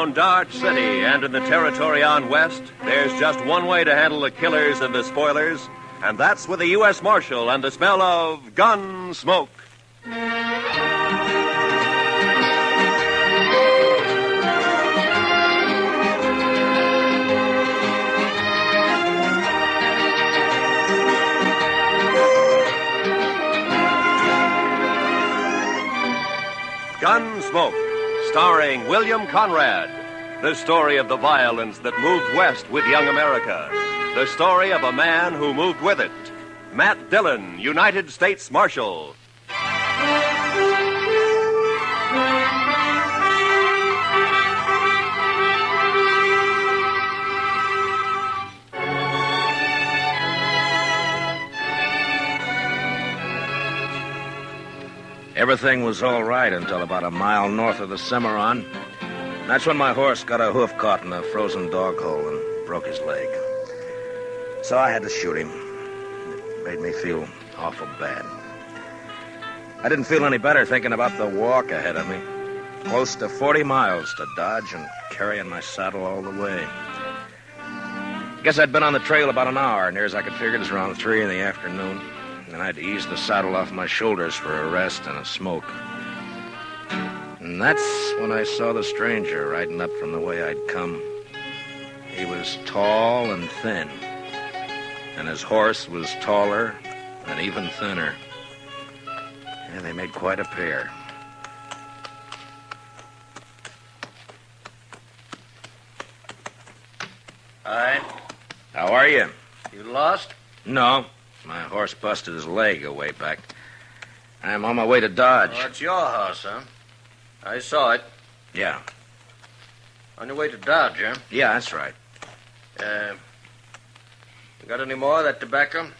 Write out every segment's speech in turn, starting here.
around Dodge City and in the territory on west, there's just one way to handle the killers and the spoilers, and that's with a U.S. Marshal and the smell of Gunsmoke. Gunsmoke, starring William Conrad. The story of the violence that moved west with young America. The story of a man who moved with it. Matt Dillon, United States Marshal. Everything was all right until about a mile north of the Cimarron. That's when my horse got a hoof caught in a frozen dog hole and broke his leg. So I had to shoot him. It made me feel awful bad. I didn't feel any better thinking about the walk ahead of me. Close to 40 miles to Dodge and carrying my saddle all the way. Guess I'd been on the trail about an hour, near as I could figure it was around 3 in the afternoon. And I had to ease the saddle off my shoulders for a rest and a smoke. And that's when I saw the stranger riding up from the way I'd come. He was tall and thin, and his horse was taller and even thinner. And they made quite a pair. Hi. How are you? You lost? No. My horse busted his leg a way back. I'm on my way to Dodge. Oh, it's your house, huh? I saw it. Yeah. On your way to Dodge, huh? Yeah, that's right. You got any more of that tobacco?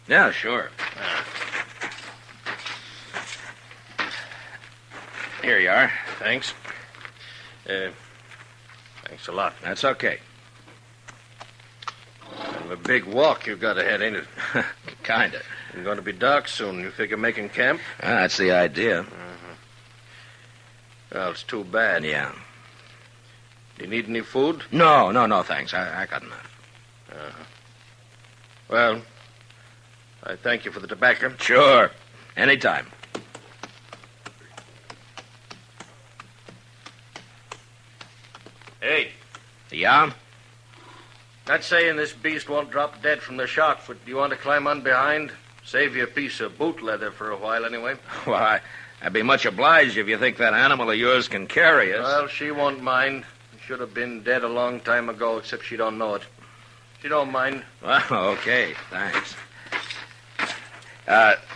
Yeah, sure. Here you are. Thanks. Thanks a lot. That's okay. Kind of a big walk you've got ahead, ain't it? Kinda. It's going to be dark soon. You figure making camp? That's the idea. Well, it's too bad. Yeah. Do you need any food? No, thanks. I got enough. Well, I thank you for the tobacco. Sure. Anytime. Hey. Yeah? Not saying this beast won't drop dead from the shock, but do you want to climb on behind? Save you a piece of boot leather for a while, anyway. Well, I'd be much obliged if you think that animal of yours can carry us. Well, she won't mind. Should have been dead a long time ago, except she don't know it. She don't mind. Well, okay. Thanks.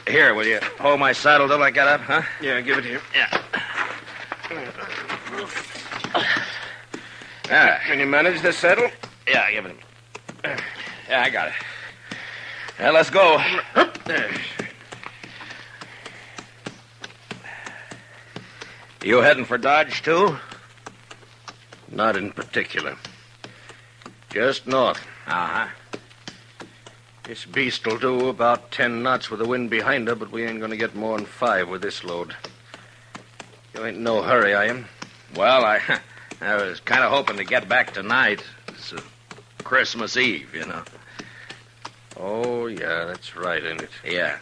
Here, will you hold my saddle till I get up, huh? Yeah, give it here. Yeah. Can you manage this saddle? Yeah, give it to me. Yeah, I got it. Yeah, let's go. There. You heading for Dodge, too? Not in particular. Just north. Uh-huh. This beast'll do about 10 knots with the wind behind her, but we ain't gonna get more than 5 with this load. You ain't in no hurry, are you? Well, I was kind of hoping to get back tonight. It's Christmas Eve, you know. Oh, yeah, that's right, ain't it? Yeah.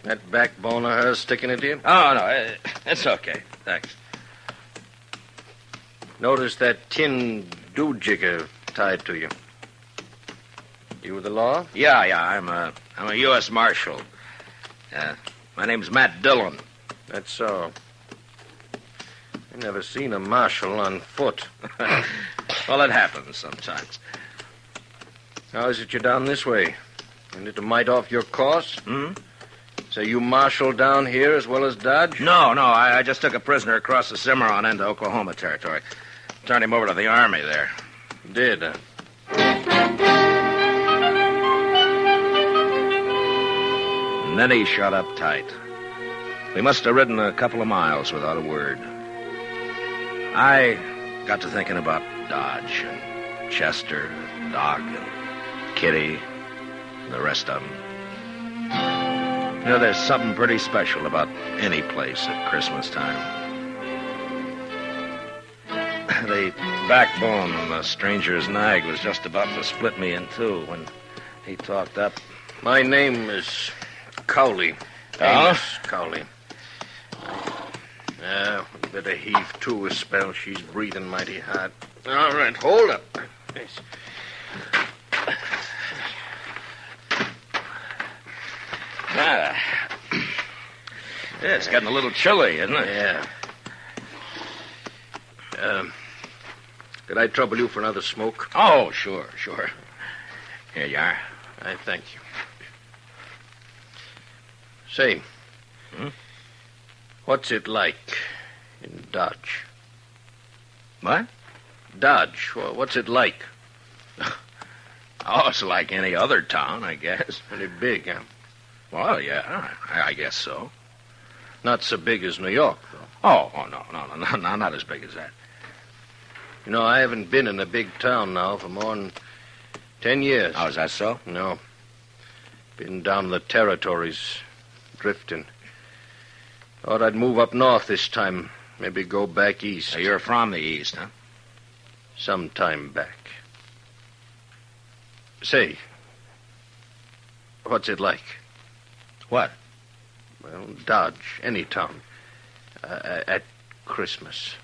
That backbone of hers sticking into you? Oh, no, it's okay. Thanks. Notice that tin doojigger tied to you. You with the law? Yeah, I'm a U.S. Marshal. My name's Matt Dillon. That's so. I never seen a marshal on foot. Well, it happens sometimes. How is it you're down this way? Isn't it a mite off your course? So you marshal down here as well as Dodge? No, I just took a prisoner across the Cimarron into Oklahoma territory. Turned him over to the Army there. Did, huh? And then he shut up tight. We must have ridden a couple of miles without a word. I got to thinking about Dodge and Chester, and Doc, and Kitty, and the rest of them. You know, there's something pretty special about any place at Christmas time. the backbone on the stranger's nag was just about to split me in two when he talked up. My name is Cowley. Oh? Amos Cowley. We better heave to a spell. She's breathing mighty hard. All right, hold up. Yes. Yeah, it's getting a little chilly, isn't it? Yeah. Could I trouble you for another smoke? Oh, sure. Here you are. I thank you. Say, what's it like in Dodge? What? Dodge, what's it like? Oh, it's like any other town, I guess. Pretty big, huh? Well, yeah, I guess so. Not so big as New York, though. Oh, no, not as big as that. You know, I haven't been in a big town now for more than 10 years. Oh, is that so? No. Been down the territories, drifting. Thought I'd move up north this time. Maybe go back east. So you're from the east, huh? Some time back. Say, what's it like? What? Well, Dodge, any town. At Christmas.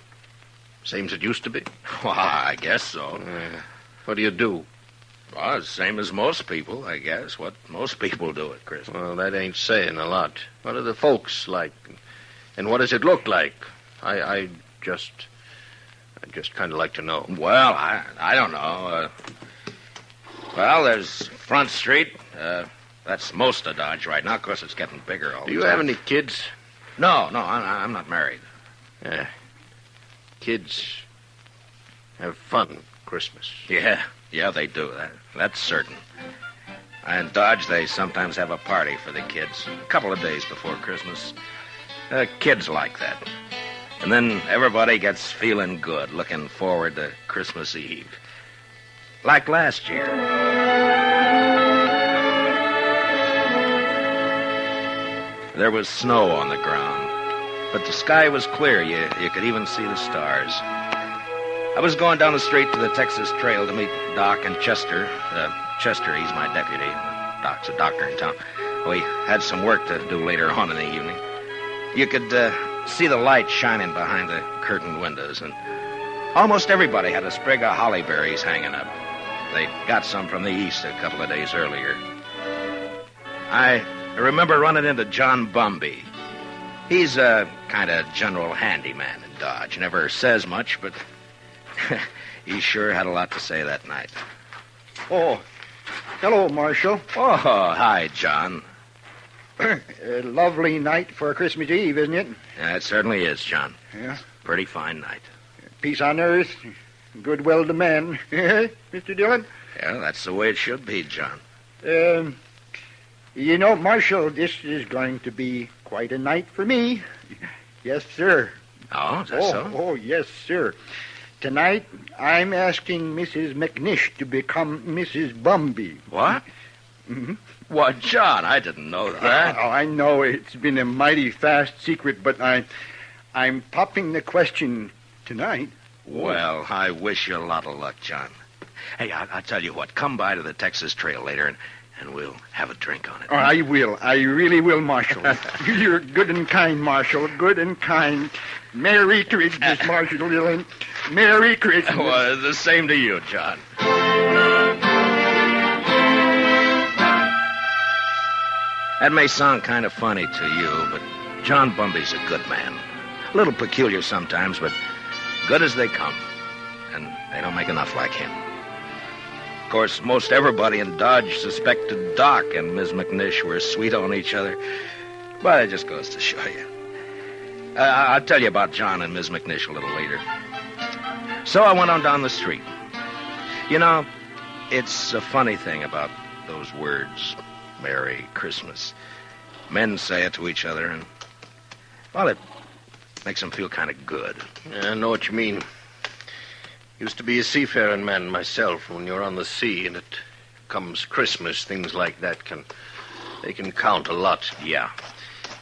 Same as it used to be? Well, I guess so. What do you do? Well, it's the same as most people, I guess. What most people do at Christmas. Well, that ain't saying a lot. What are the folks like? And what does it look like? I just kind of like to know. Well, I don't know. Well, there's Front Street. That's most of Dodge right now. Of course, it's getting bigger all the time. Do you have any kids? No, I'm not married. Yeah. Kids have fun Christmas. Yeah, they do. That's certain. And Dodge, they sometimes have a party for the kids a couple of days before Christmas. Kids like that. And then everybody gets feeling good, looking forward to Christmas Eve. Like last year. There was snow on the ground, but the sky was clear. You could even see the stars. I was going down the street to the Texas Trail to meet Doc and Chester. Chester, he's my deputy. Doc's a doctor in town. We had some work to do later on in the evening. You could see the light shining behind the curtained windows, and almost everybody had a sprig of holly berries hanging up. They got some from the east a couple of days earlier. I remember running into John Bumby. He's a kind of general handyman in Dodge. Never says much, but he sure had a lot to say that night. Oh, hello, Marshal. Oh, hi, John. A lovely night for Christmas Eve, isn't it? Yeah, it certainly is, John. Yeah. Pretty fine night. Peace on earth, goodwill to men. Mr. Dillon? Yeah, that's the way it should be, John. You know, Marshal, this is going to be quite a night for me. Yes, sir. Oh, is that so? Oh, yes, sir. Tonight, I'm asking Mrs. McNish to become Mrs. Bumby. What? Mm-hmm. What, John? I didn't know that. Oh, I know it's been a mighty fast secret, but I'm popping the question tonight. Well, I wish you a lot of luck, John. Hey, I'll tell you what. Come by to the Texas Trail later, and we'll have a drink on it. Oh, I will. I really will, Marshal. You're good and kind, Marshal. Good and kind. Merry Christmas, Marshal Dillon. Merry Christmas. Well, the same to you, John. That may sound kind of funny to you, but John Bumby's a good man. A little peculiar sometimes, but good as they come. And they don't make enough like him. Of course, most everybody in Dodge suspected Doc and Ms. McNish were sweet on each other. But it just goes to show you. I'll tell you about John and Ms. McNish a little later. So I went on down the street. You know, it's a funny thing about those words, Merry Christmas. Men say it to each other, and, well, it makes them feel kind of good. Yeah, I know what you mean. Used to be a seafaring man myself. When you're on the sea and it comes Christmas, things like that they can count a lot. Yeah.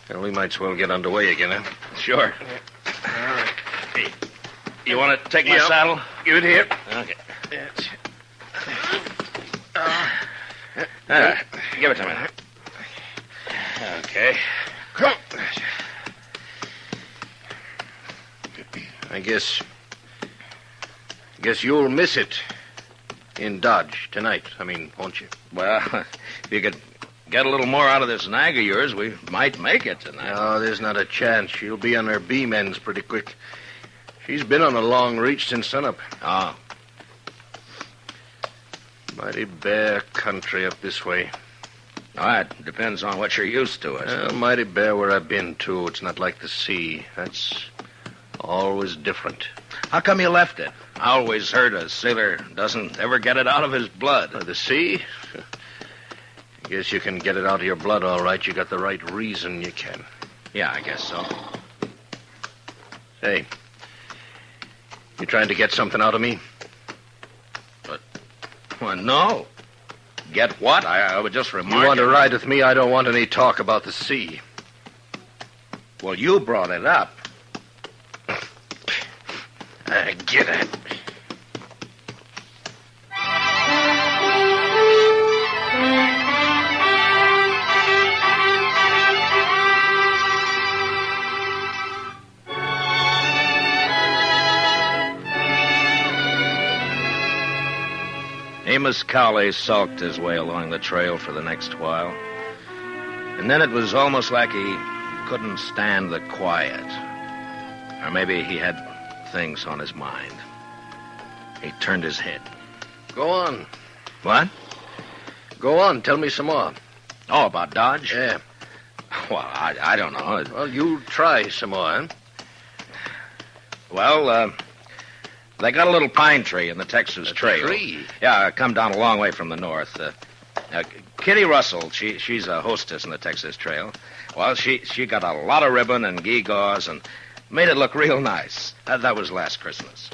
Well, we might as well get underway again, huh? Sure. All right. Hey, You want to take my saddle? Give it here. Okay. Yes. Give it to me. Okay. Come. I guess you'll miss it in Dodge tonight. Won't you? Well, if you could get a little more out of this nag of yours, we might make it tonight. No, there's not a chance. She'll be on her beam ends pretty quick. She's been on a long reach since sunup. Oh. Mighty bare country up this way. All right, depends on what you're used to. Well, mighty bare where I've been, too. It's not like the sea. That's always different. How come you left it? I always heard a sailor doesn't ever get it out of his blood. The sea? I guess you can get it out of your blood, all right. You got the right reason you can. Yeah, I guess so. Hey, you trying to get something out of me? Well, no. Get what? I would just remark. You want to ride with me? I don't want any talk about the sea. Well, you brought it up. Get it. Amos Cowley sulked his way along the trail for the next while. And then it was almost like he couldn't stand the quiet. Or maybe he had things on his mind. He turned his head. Go on. What? Go on. Tell me some more. Oh, about Dodge? Yeah. Well, I don't know. Well, you try some more, huh? Well, they got a little pine tree in the Texas Trail. Tree? Yeah, come down a long way from the north. Kitty Russell, she's a hostess in the Texas Trail. Well, she got a lot of ribbon and gewgaws and made it look real nice. That was last Christmas.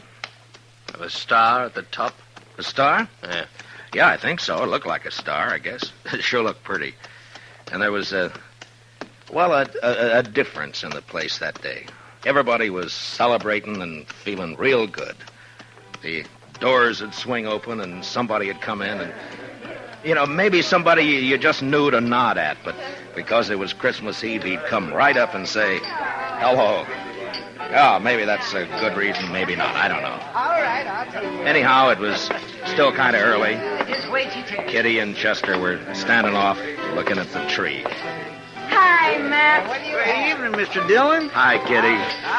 Have a star at the top? A star? Yeah. Yeah, I think so. It looked like a star, I guess. It sure looked pretty. And there was a difference in the place that day. Everybody was celebrating and feeling real good. The doors would swing open and somebody would come in and, maybe somebody you just knew to nod at, but because it was Christmas Eve, he'd come right up and say, hello. Oh, maybe that's a good reason, maybe not. I don't know. All right, I'll tell you. Anyhow, it was still kind of early. Just wait till you take it. Kitty and Chester were standing off looking at the tree. Hi, Matt. Good evening, Mr. Dillon. Hi, Kitty.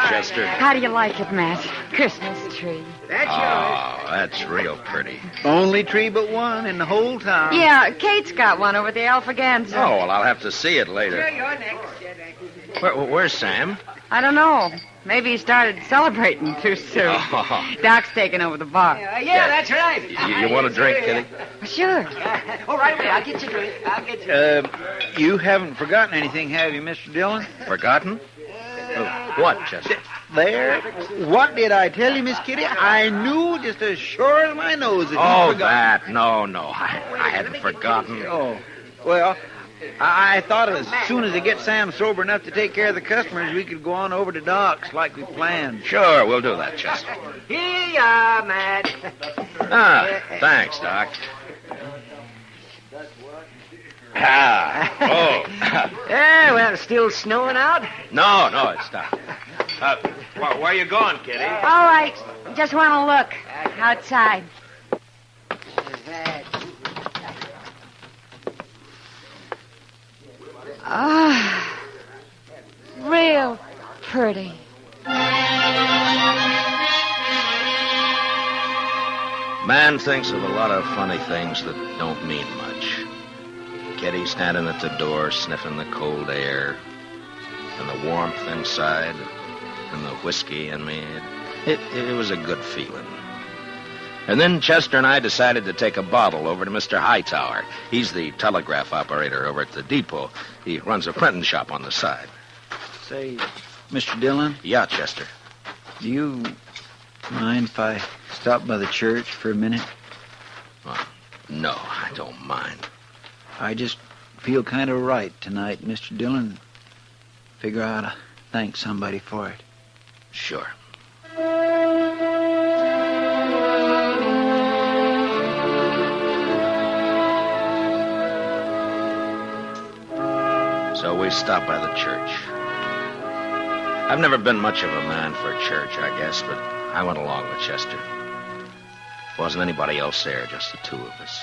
Chester. How do you like it, Matt? Christmas tree. That's Oh, that's real pretty. Only tree but one in the whole town. Yeah, Kate's got one over at the Alfaganza. Oh, well, I'll have to see it later. yours. You're next. Where's Sam? I don't know. Maybe he started celebrating too soon. Oh. Doc's taking over the bar. Yeah, that's right. You want a drink, Kitty? Sure. All right, I'll get you a drink. You haven't forgotten anything, have you, Mr. Dillon? Forgotten? What, Chester? There. What did I tell you, Miss Kitty? I knew just as sure as my nose that you Oh, forgot. that. No. I hadn't forgotten. Oh, well, I thought as soon as I get Sam sober enough to take care of the customers, we could go on over to Doc's like we planned. Sure, we'll do that, Chester. Here you are, Matt. Thanks, Doc. Oh. Yeah, well, it's still snowing out. No, it's not. Where are you going, Kitty? All right. Just want to look outside. Ah, real pretty. Man thinks of a lot of funny things that don't mean much. Kitty standing at the door, sniffing the cold air, and the warmth inside, and the whiskey in me. It was a good feeling. And then Chester and I decided to take a bottle over to Mr. Hightower. He's the telegraph operator over at the depot. He runs a printing shop on the side. Say, Mr. Dillon, Yeah, Chester. do you mind if I stop by the church for a minute? Well, no, I don't mind. I just feel kind of right tonight, Mr. Dillon. Figure I ought to thank somebody for it. Sure. So we stopped by the church. I've never been much of a man for church, I guess, but I went along with Chester. Wasn't anybody else there, just the two of us.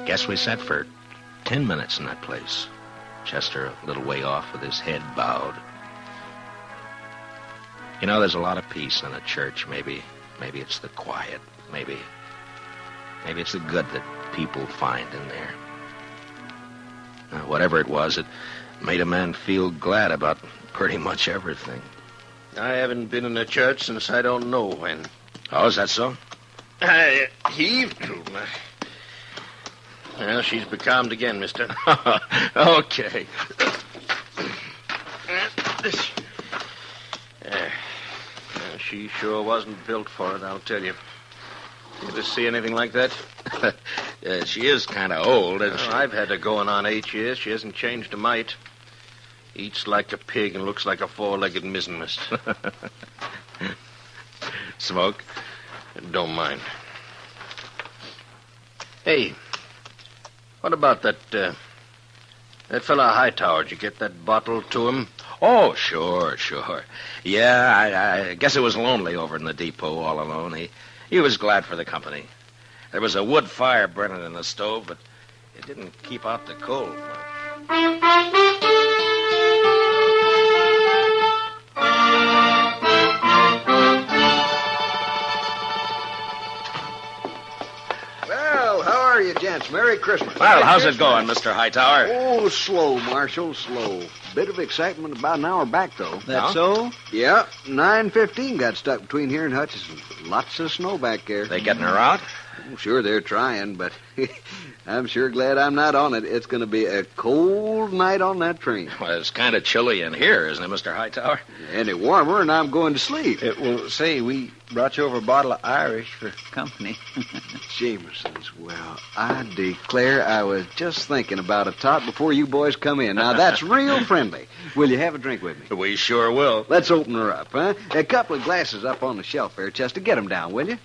Guess we sat for 10 minutes in that place. Chester a little way off with his head bowed. You know, there's a lot of peace in a church. Maybe it's the quiet. Maybe it's the good that people find in there. Now, whatever it was, it made a man feel glad about pretty much everything. I haven't been in a church since I don't know when. Oh, is that so? I heaved to. Well, she's becalmed again, mister. Okay. She sure wasn't built for it, I'll tell you. You ever see anything like that? She is kind of old, isn't she? I've had her going on 8 years. She hasn't changed a mite. Eats like a pig and looks like a four-legged mizzenmast. Smoke? Don't mind. Hey, what about that fella Hightower? Did you get that bottle to him? Oh, sure. Yeah, I guess it was lonely over in the depot all alone. He was glad for the company. There was a wood fire burning in the stove, but it didn't keep out the cold. Well, how are you, gents? Merry Christmas. Well, how's it going, Mr. Hightower? Oh, slow, Marshal, slow. Bit of excitement about an hour back, though. That so? Yeah, 9:15 got stuck between here and Hutchinson. Lots of snow back there. They getting her out? Oh, sure, they're trying, but I'm sure glad I'm not on it. It's going to be a cold night on that train. Well, it's kind of chilly in here, isn't it, Mr. Hightower? Any warmer, and I'm going to sleep. Well, say, we brought you over a bottle of Irish for company. Jameson's. Well, I declare I was just thinking about a tot before you boys come in. Now, that's real friendly. Will you have a drink with me? We sure will. Let's open her up, huh? A couple of glasses up on the shelf there, Chester. Get them down, will you?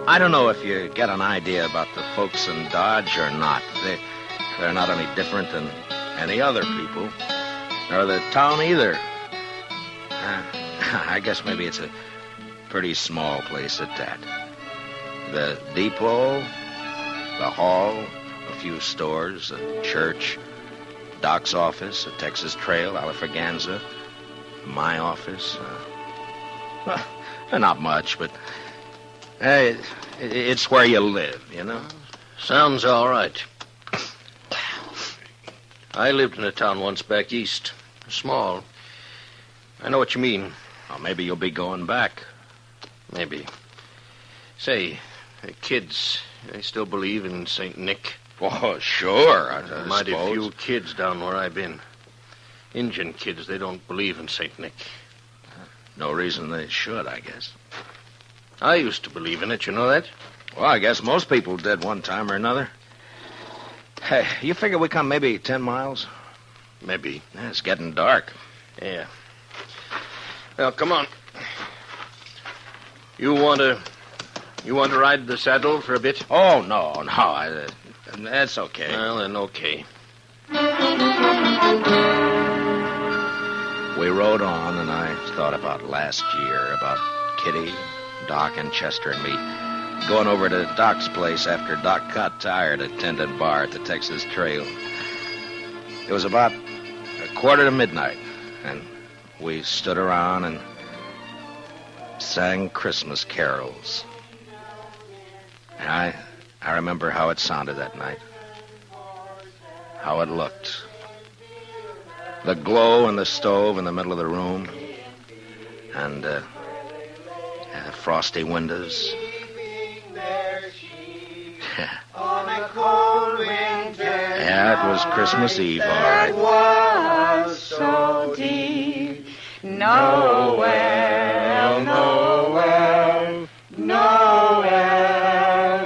I don't know if you get an idea about the folks in Dodge or not. They're not any different than any other people, nor the town either. I guess maybe it's a pretty small place at that. The depot, the hall, a few stores, a church, Doc's office, a Texas Trail, Alafraganza, my office. Not much, but it's where you live, you know? Sounds all right. I lived in a town once back east. Small. I know what you mean. Well, maybe you'll be going back. Maybe. Say, the kids, they still believe in St. Nick? Oh, sure, I Mighty suppose. few kids down where I've been. Injun kids, they don't believe in St. Nick. No reason they should, I guess. I used to believe in it, you know that? Well, I guess most people did one time or another. Hey, you figure we come maybe 10 miles? Maybe. Yeah, it's getting dark. Yeah. Well, come on. You want to ride the saddle for a bit? Oh, no. That's okay. Well, then, okay. We rode on, and I thought about last year, about Kitty, Doc, and Chester and me going over to Doc's place after Doc got tired at tending bar at the Texas Trail. It was about 1:45, and we stood around and sang Christmas carols. And I remember how it sounded that night, how it looked. The glow in the stove in the middle of the room, and the frosty windows. Yeah, it was Christmas Eve, all right. It was so deep. Noel, Noel, Noel,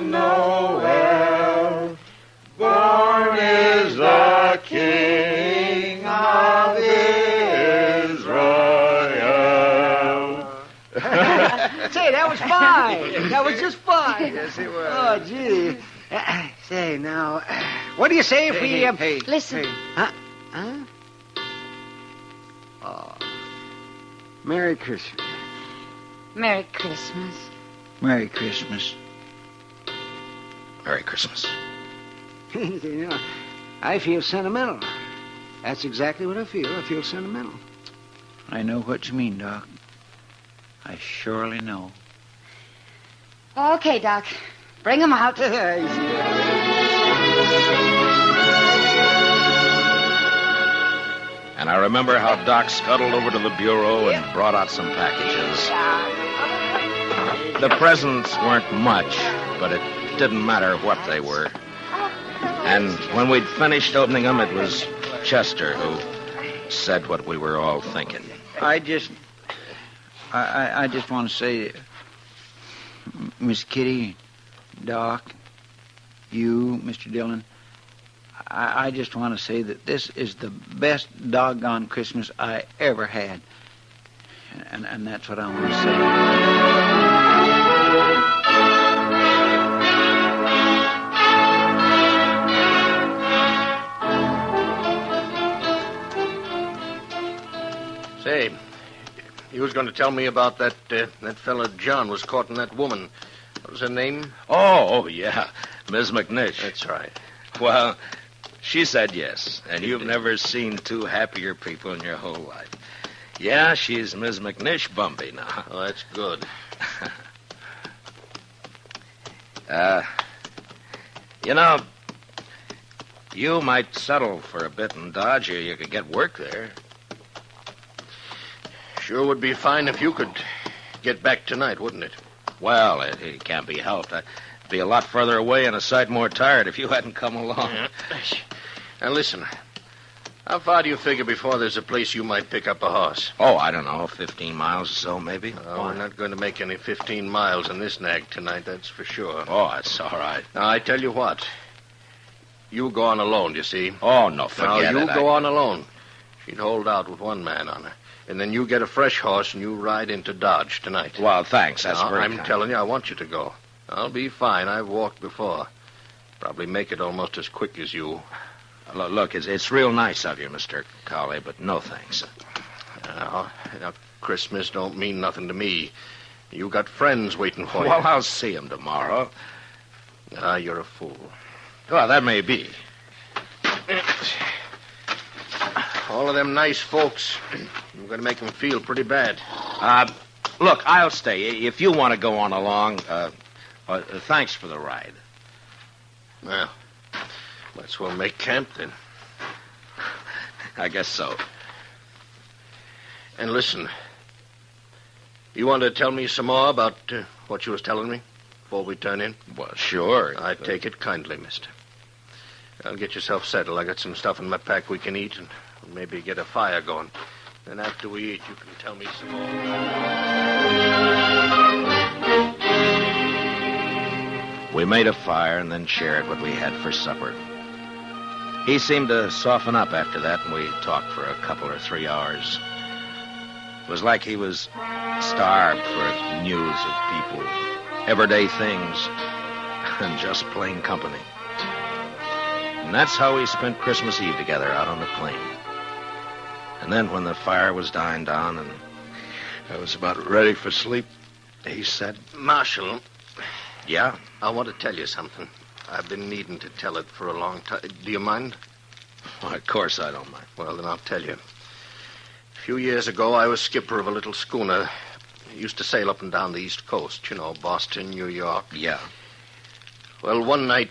Noel. Born is the King of Israel. Say, that was fine. That was just fine. Yes, it was. Oh, gee. Say, now, what do you say if we... Hey, Listen. hey. Huh? Oh. Merry Christmas. Merry Christmas. Merry Christmas. Merry Christmas. You know, I feel sentimental. That's exactly what I feel. I feel sentimental. I know what you mean, Doc. I surely know. Okay, Doc. Bring him out. And I remember how Doc scuttled over to the bureau and brought out some packages. The presents weren't much, but it didn't matter what they were. And when we'd finished opening them, it was Chester who said what we were all thinking. I just want to say, Miss Kitty, Doc, you, Mr. Dillon, I just want to say that this is the best doggone Christmas I ever had. And that's what I want to say. Say, you was going to tell me about that fella John was courting that woman. What was her name? Oh, yeah, Ms. McNish. That's right. Well, she said yes, and you've never seen two happier people in your whole life. Yeah, she's Ms. McNish Bumby now. Oh, that's good. You know, you might settle for a bit in Dodge, or you could get work there. Sure would be fine if you could get back tonight, wouldn't it? Well, it can't be helped. I'd be a lot further away and a sight more tired if you hadn't come along. Yeah. Now, listen. How far do you figure before there's a place you might pick up a horse? Oh, I don't know, 15 miles or so, maybe. Oh, we're not going to make any 15 miles in this nag tonight, that's for sure. Oh, that's all right. Now, I tell you what. You go on alone, you see. Oh, no, forget now, it. you go on alone. She'd hold out with one man on her. And then you get a fresh horse and you ride into Dodge tonight. Well, thanks. That's now, very I'm kind. telling you, I want you to go. I'll be fine. I've walked before. Probably make it almost as quick as you. Look, it's real nice of you, Mr. Cawley, but no thanks. Now, Christmas don't mean nothing to me. You got friends waiting for you. Well, I'll see him tomorrow. You're a fool. Well, that may be. All of them nice folks. I'm going to make them feel pretty bad. Look, I'll stay. If you want to go on along, thanks for the ride. Well, might as well make camp then. I guess so. And listen, you want to tell me some more about what you was telling me before we turn in? Well, sure. I take it kindly, mister. I'll get yourself settled. I got some stuff in my pack we can eat and maybe get a fire going. Then after we eat, you can tell me some more. We made a fire and then shared what we had for supper. He seemed to soften up after that, and we talked for a couple or 3 hours. It was like he was starved for news of people, everyday things, and just plain company. And that's how we spent Christmas Eve together out on the plain. And then when the fire was dying down and I was about ready for sleep, he said, Marshal. Yeah? I want to tell you something. I've been needing to tell it for a long time. Do you mind? Well, of course I don't mind. Well, then I'll tell you. A few years ago, I was skipper of a little schooner. I used to sail up and down the East Coast, you know, Boston, New York. Yeah. Well, one night,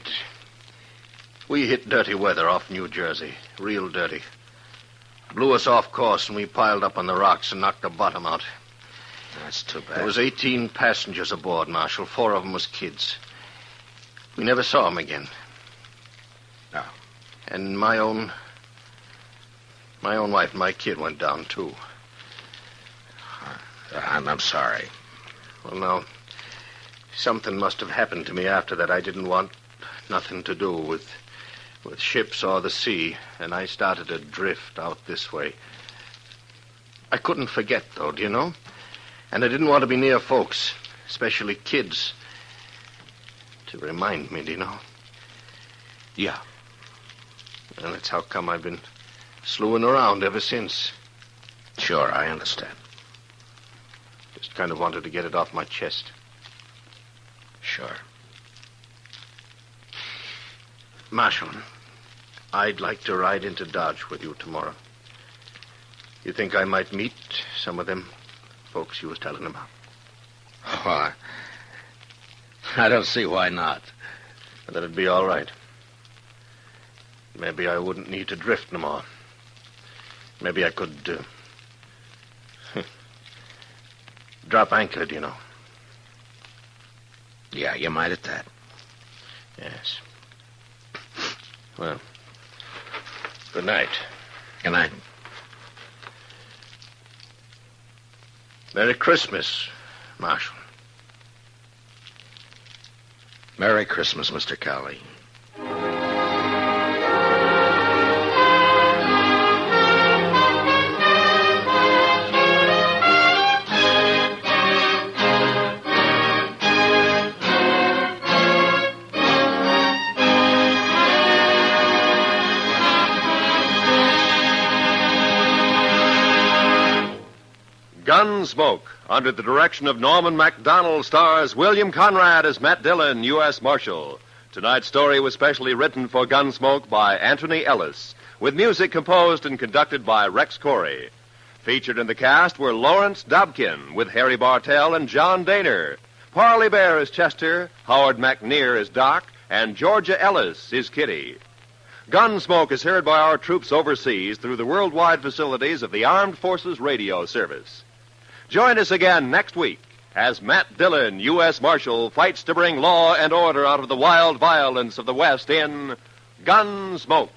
we hit dirty weather off New Jersey. Real dirty. Blew us off course, and we piled up on the rocks and knocked the bottom out. That's too bad. There was 18 passengers aboard, Marshal. 4 of them was kids. We never saw them again. No. And my own wife and my kid went down, too. I'm sorry. Well, now, something must have happened to me after that. I didn't want nothing to do with ships or the sea, and I started to drift out this way. I couldn't forget, though, do you know? And I didn't want to be near folks, especially kids. To remind me, do you know? Yeah. And that's how come I've been slewing around ever since. Sure, I understand. Just kind of wanted to get it off my chest. Sure. Marshal, I'd like to ride into Dodge with you tomorrow. You think I might meet some of them folks you was telling about? Oh, I don't see why not. That'd be all right. Maybe I wouldn't need to drift no more. Maybe I could drop anchor, do you know? Yeah, you might at that. Yes. Well, good night. Good night. Merry Christmas, Marshal. Merry Christmas, Mr. Cowley. Gunsmoke, under the direction of Norman Macdonald, stars William Conrad as Matt Dillon, U.S. Marshal. Tonight's story was specially written for Gunsmoke by Antony Ellis, with music composed and conducted by Rex Corey. Featured in the cast were Lawrence Dobkin, with Harry Bartell and John Daner. Parley Bear as Chester, Howard McNear as Doc, and Georgia Ellis is Kitty. Gunsmoke is heard by our troops overseas through the worldwide facilities of the Armed Forces Radio Service. Join us again next week as Matt Dillon, U.S. Marshal, fights to bring law and order out of the wild violence of the West in Gunsmoke.